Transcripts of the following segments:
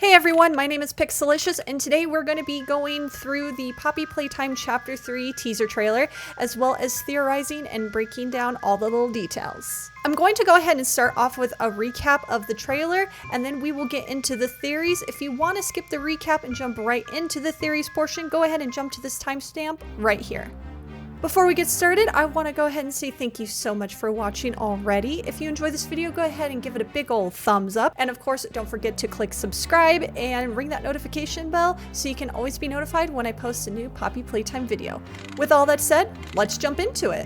Hey everyone, my name is Pixelicious, and today we're going to be going through the Poppy Playtime Chapter 3 teaser trailer, as well as theorizing and breaking down all the little details. I'm going to go ahead and start off with a recap of the trailer, and then we will get into the theories. If you want to skip the recap and jump right into the theories portion, go ahead and jump to this timestamp right here. Before we get started, I want to go ahead and say thank you so much for watching already. If you enjoyed this video, go ahead and give it a big old thumbs up. And of course, don't forget to click subscribe and ring that notification bell so you can always be notified when I post a new Poppy Playtime video. With all that said, let's jump into it.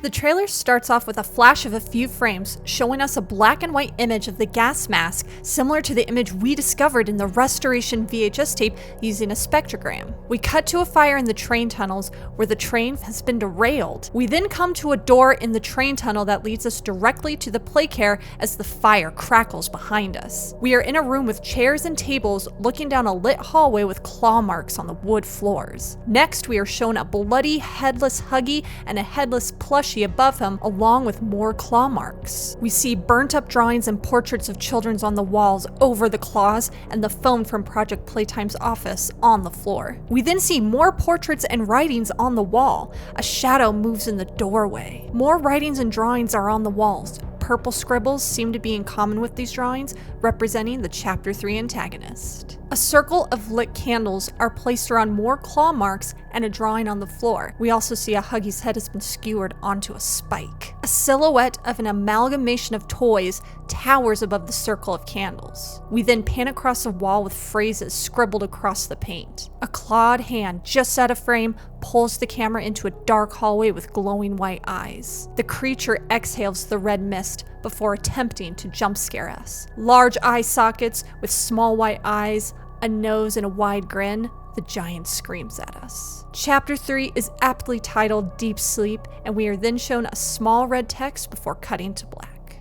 The trailer starts off with a flash of a few frames, showing us a black and white image of the gas mask, similar to the image we discovered in the restoration VHS tape using a spectrogram. We cut to a fire in the train tunnels where the train has been derailed. We then come to a door in the train tunnel that leads us directly to the playcare as the fire crackles behind us. We are in a room with chairs and tables looking down a lit hallway with claw marks on the wood floors. Next, we are shown a bloody, headless Huggy and a headless plushie above him, along with more claw marks. We see burnt up drawings and portraits of children on the walls over the claws and the phone from Project Playtime's office on the floor. We then see more portraits and writings on the wall. A shadow moves in the doorway. More writings and drawings are on the walls. Purple scribbles seem to be in common with these drawings, representing the Chapter 3 antagonist. A circle of lit candles are placed around more claw marks and a drawing on the floor. We also see a Huggy's head has been skewered onto a spike. A silhouette of an amalgamation of toys towers above the circle of candles. We then pan across a wall with phrases scribbled across the paint. A clawed hand just out of frame pulls the camera into a dark hallway with glowing white eyes. The creature exhales the red mist before attempting to jump scare us. Large eye sockets with small white eyes, a nose, and a wide grin, the giant screams at us. Chapter 3 is aptly titled Deep Sleep, and we are then shown a small red text before cutting to black.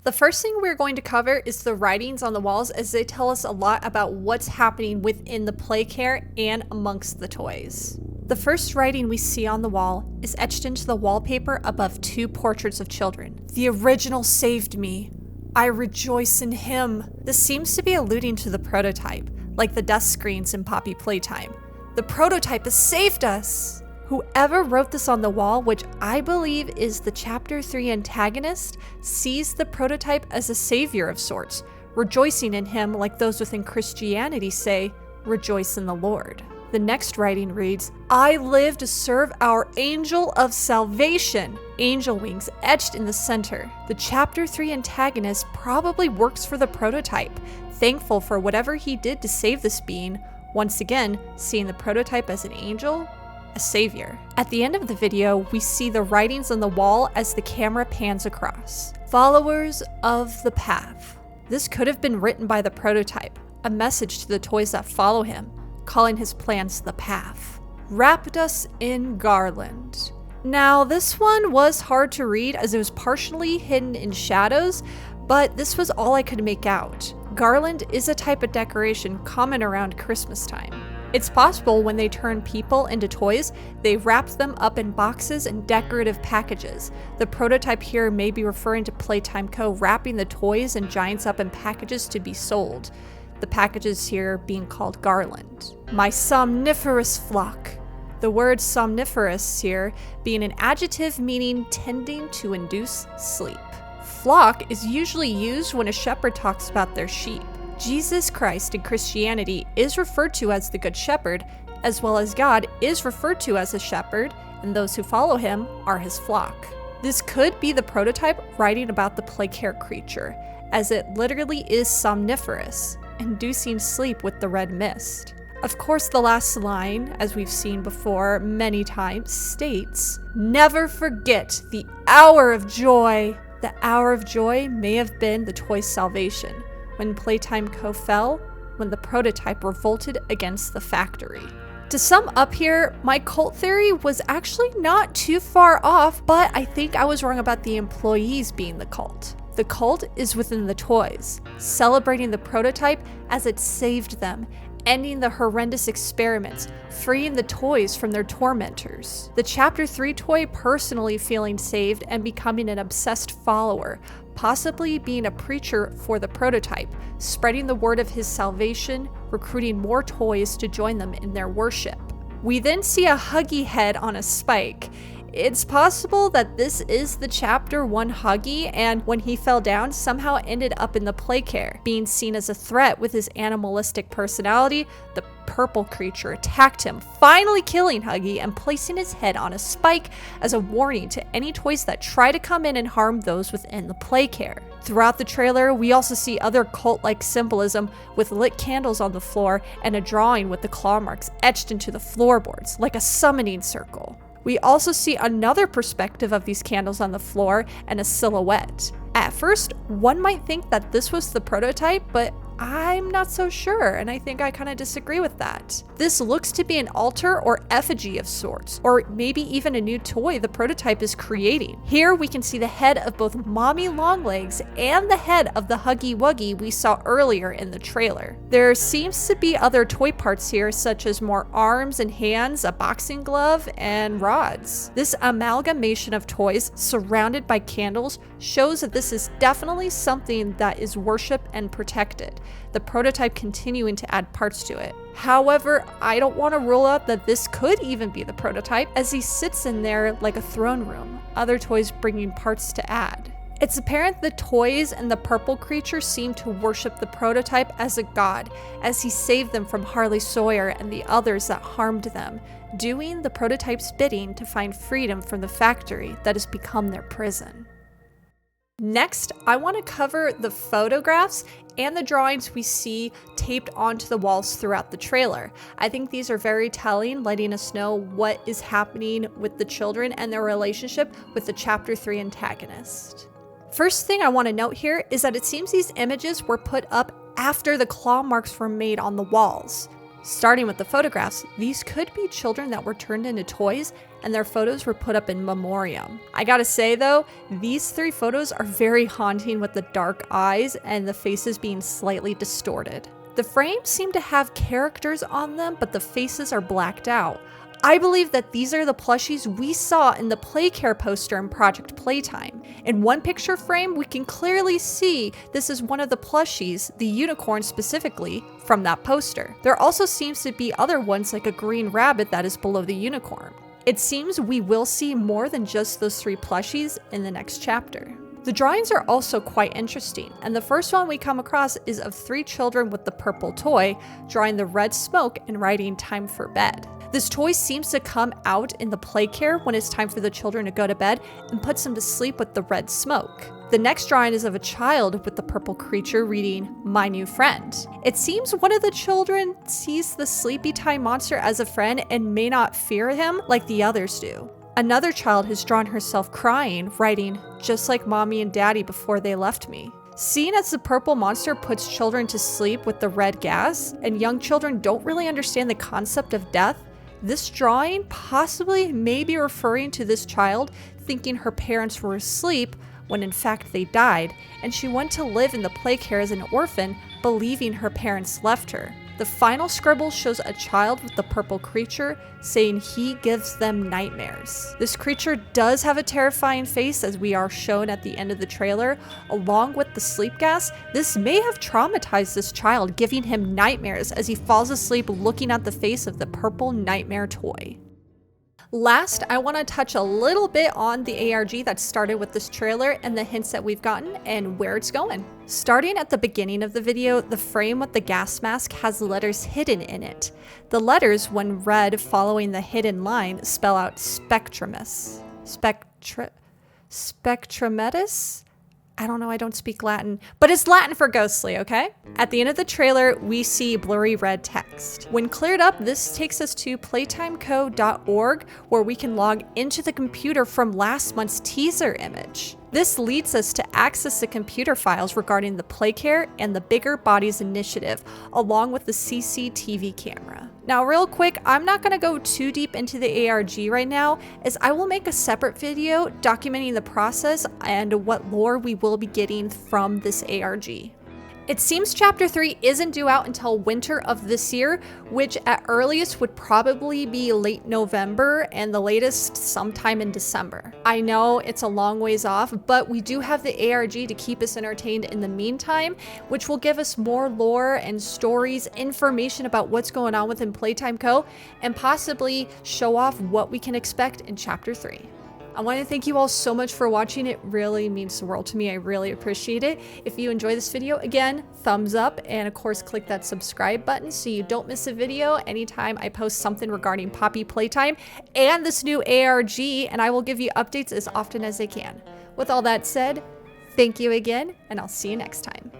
The first thing we're going to cover is the writings on the walls, as they tell us a lot about what's happening within the playcare and amongst the toys. The first writing we see on the wall is etched into the wallpaper above two portraits of children. "The original saved me. I rejoice in him." This seems to be alluding to the prototype, like the death screens in Poppy Playtime. The prototype has saved us! Whoever wrote this on the wall, which I believe is the Chapter 3 antagonist, sees the prototype as a savior of sorts, rejoicing in him like those within Christianity say, "Rejoice in the Lord." The next writing reads, "I live to serve our angel of salvation." Angel wings etched in the center. The Chapter 3 antagonist probably works for the prototype, thankful for whatever he did to save this being, once again seeing the prototype as an angel, a savior. At the end of the video, we see the writings on the wall as the camera pans across. "Followers of the path." This could have been written by the prototype, a message to the toys that follow him, calling his plans the path. "Wrapped us in garland." Now, this one was hard to read as it was partially hidden in shadows, but this was all I could make out. Garland is a type of decoration common around Christmas time. It's possible when they turn people into toys, they wrap them up in boxes and decorative packages. The prototype here may be referring to Playtime Co. wrapping the toys and giants up in packages to be sold. The packages here being called garland. "My somniferous flock." The word somniferous here being an adjective meaning tending to induce sleep. Flock is usually used when a shepherd talks about their sheep. Jesus Christ in Christianity is referred to as the Good Shepherd, as well as God is referred to as a shepherd, and those who follow him are his flock. This could be the prototype writing about the playcare creature, as it literally is somniferous, inducing sleep with the red mist. Of course, the last line, as we've seen before many times, states, "Never forget the hour of joy." The hour of joy may have been the toy's salvation, when Playtime Co. fell, when the prototype revolted against the factory. To sum up here, my cult theory was actually not too far off, but I think I was wrong about the employees being the cult. The cult is within the toys, celebrating the prototype as it saved them ending the horrendous experiments, freeing the toys from their tormentors. The Chapter 3 toy personally feeling saved and becoming an obsessed follower, possibly being a preacher for the prototype, spreading the word of his salvation, recruiting more toys to join them in their worship. We then see a Huggy head on a spike. It's possible that this is the Chapter 1 Huggy, and when he fell down, somehow ended up in the Playcare. Being seen as a threat with his animalistic personality, the purple creature attacked him, finally killing Huggy and placing his head on a spike as a warning to any toys that try to come in and harm those within the Playcare. Throughout the trailer, we also see other cult-like symbolism with lit candles on the floor and a drawing with the claw marks etched into the floorboards, like a summoning circle. We also see another perspective of these candles on the floor and a silhouette. At first, one might think that this was the prototype, but I'm not so sure, and I think I kind of disagree with that. This looks to be an altar or effigy of sorts, or maybe even a new toy the prototype is creating. Here we can see the head of both Mommy Longlegs and the head of the Huggy Wuggy we saw earlier in the trailer. There seems to be other toy parts here, such as more arms and hands, a boxing glove, and rods. This amalgamation of toys surrounded by candles shows that this is definitely something that is worshipped and protected, the prototype continuing to add parts to it. However, I don't want to rule out that this could even be the prototype, as he sits in there like a throne room, other toys bringing parts to add. It's apparent the toys and the purple creature seem to worship the prototype as a god, as he saved them from Harley Sawyer and the others that harmed them, doing the prototype's bidding to find freedom from the factory that has become their prison. Next, I want to cover the photographs and the drawings we see taped onto the walls throughout the trailer. I think these are very telling, letting us know what is happening with the children and their relationship with the Chapter 3 antagonist. First thing I want to note here is that it seems these images were put up after the claw marks were made on the walls. Starting with the photographs, these could be children that were turned into toys and their photos were put up in memoriam. I gotta say though, these 3 photos are very haunting with the dark eyes and the faces being slightly distorted. The frames seem to have characters on them, but the faces are blacked out. I believe that these are the plushies we saw in the Playcare poster in Project Playtime. In one picture frame, we can clearly see this is one of the plushies, the unicorn specifically, from that poster. There also seems to be other ones like a green rabbit that is below the unicorn. It seems we will see more than just those 3 plushies in the next chapter. The drawings are also quite interesting, and the first one we come across is of 3 children with the purple toy, drawing the red smoke and writing "time for bed." This toy seems to come out in the Playcare when it's time for the children to go to bed and puts them to sleep with the red smoke. The next drawing is of a child with the purple creature reading "my new friend." It seems one of the children sees the sleepy time monster as a friend and may not fear him like the others do. Another child has drawn herself crying, writing "just like mommy and daddy before they left me." Seeing as the purple monster puts children to sleep with the red gas, and young children don't really understand the concept of death, this drawing possibly may be referring to this child thinking her parents were asleep when in fact they died, and she went to live in the Playcare as an orphan, believing her parents left her. The final scribble shows a child with the purple creature saying he gives them nightmares. This creature does have a terrifying face, as we are shown at the end of the trailer. Along with the sleep gas, this may have traumatized this child, giving him nightmares as he falls asleep looking at the face of the purple nightmare toy. Last, I want to touch a little bit on the ARG that started with this trailer and the hints that we've gotten and where it's going. Starting at the beginning of the video, the frame with the gas mask has letters hidden in it. The letters, when read following the hidden line, spell out Spectrumus. Spectrumetus? I don't know, I don't speak Latin, but it's Latin for ghostly, okay? At the end of the trailer, we see blurry red text. When cleared up, this takes us to playtimeco.org, where we can log into the computer from last month's teaser image. This leads us to access the computer files regarding the Playcare and the Bigger Bodies Initiative, along with the CCTV camera. Now, real quick, I'm not going to go too deep into the ARG right now, as I will make a separate video documenting the process and what lore we will be getting from this ARG. It seems Chapter 3 isn't due out until winter of this year, which at earliest would probably be late November and the latest sometime in December. I know it's a long ways off, but we do have the ARG to keep us entertained in the meantime, which will give us more lore and stories, information about what's going on within Playtime Co, and possibly show off what we can expect in Chapter 3. I want to thank you all so much for watching. It really means the world to me. I really appreciate it. If you enjoy this video, again, thumbs up, and of course click that subscribe button so you don't miss a video anytime I post something regarding Poppy Playtime and this new ARG, and I will give you updates as often as I can. With all that said, thank you again, and I'll see you next time.